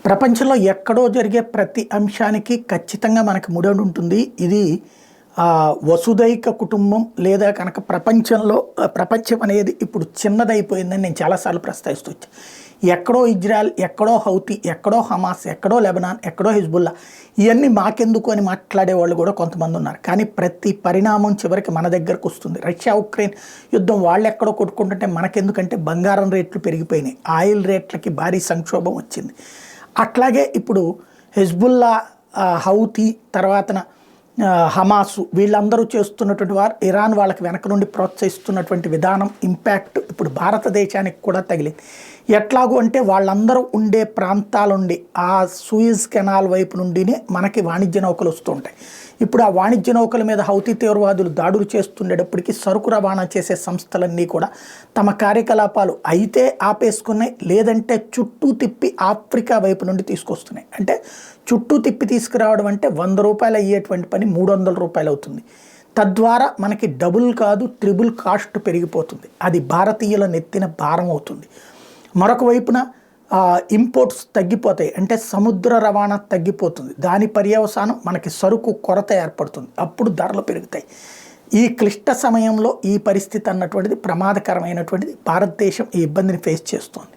ప్రపంచంలో ఎక్కడో జరిగే ప్రతి అంశానికి ఖచ్చితంగా మనకి ముడిపడి ఉంటుంది. ఇది వసుదైక కుటుంబం లేదా కనుక ప్రపంచం అనేది ఇప్పుడు చిన్నదైపోయిందని నేను చాలాసార్లు ప్రస్తావిస్తూ వచ్చాను. ఎక్కడో ఇజ్రాయెల్, ఎక్కడో హౌతీ, ఎక్కడో హమాస్, ఎక్కడో లెబనాన్, ఎక్కడో హిజ్బుల్లా, ఇవన్నీ మాకెందుకు అని మాట్లాడే వాళ్ళు కూడా కొంతమంది ఉన్నారు. కానీ ప్రతి పరిణామం చివరికి మన దగ్గరకు వస్తుంది. రష్యా ఉక్రెయిన్ యుద్ధం వాళ్ళు ఎక్కడో కొట్టుకుంటుంటే మనకెందుకంటే బంగారం రేట్లు పెరిగిపోయినాయి, ఆయిల్ రేట్లకి భారీ సంక్షోభం వచ్చింది. అట్లాగే ఇప్పుడు హిజ్బుల్లా, హౌతీ, తర్వాతన హమాసు వీళ్ళందరూ చేస్తున్నటువంటి వారు ఇరాన్ వాళ్ళకి వెనక నుండి ప్రోత్సహిస్తున్నటువంటి విధానం ఇంపాక్ట్ ఇప్పుడు భారతదేశానికి కూడా తగిలింది. ఎట్లాగూ అంటే వాళ్ళందరూ ఉండే ప్రాంతాల నుండి ఆ సూయిజ్ కెనాల్ వైపు నుండినే మనకి వాణిజ్య నౌకలు వస్తూ ఉంటాయి. ఇప్పుడు ఆ వాణిజ్య నౌకల మీద హౌతీ తీవ్రవాదులు దాడులు చేస్తుండేటప్పటికీ సరుకు రవాణా చేసే సంస్థలన్నీ కూడా తమ కార్యకలాపాలు అయితే ఆపేసుకున్నాయి, లేదంటే చుట్టూ తిప్పి ఆఫ్రికా వైపు నుండి తీసుకొస్తున్నాయి. అంటే చుట్టూ తిప్పి తీసుకురావడం అంటే 100 రూపాయలు అయ్యేటువంటి పని 300 రూపాయలు అవుతుంది. తద్వారా మనకి డబుల్ కాదు ట్రిబుల్ కాస్ట్ పెరిగిపోతుంది. అది భారతీయుల నెత్తిన భారం అవుతుంది. మరొక వైపున ఇంపోర్ట్స్ తగ్గిపోతాయి, అంటే సముద్ర రవాణా తగ్గిపోతుంది. దాని పర్యవసానం మనకి సరుకు కొరత ఏర్పడుతుంది, అప్పుడు ధరలు పెరుగుతాయి. ఈ క్లిష్ట సమయంలో ఈ పరిస్థితి అన్నటువంటిది ప్రమాదకరమైనటువంటిది. భారతదేశం ఈ ఇబ్బందిని ఫేస్ చేస్తుంది.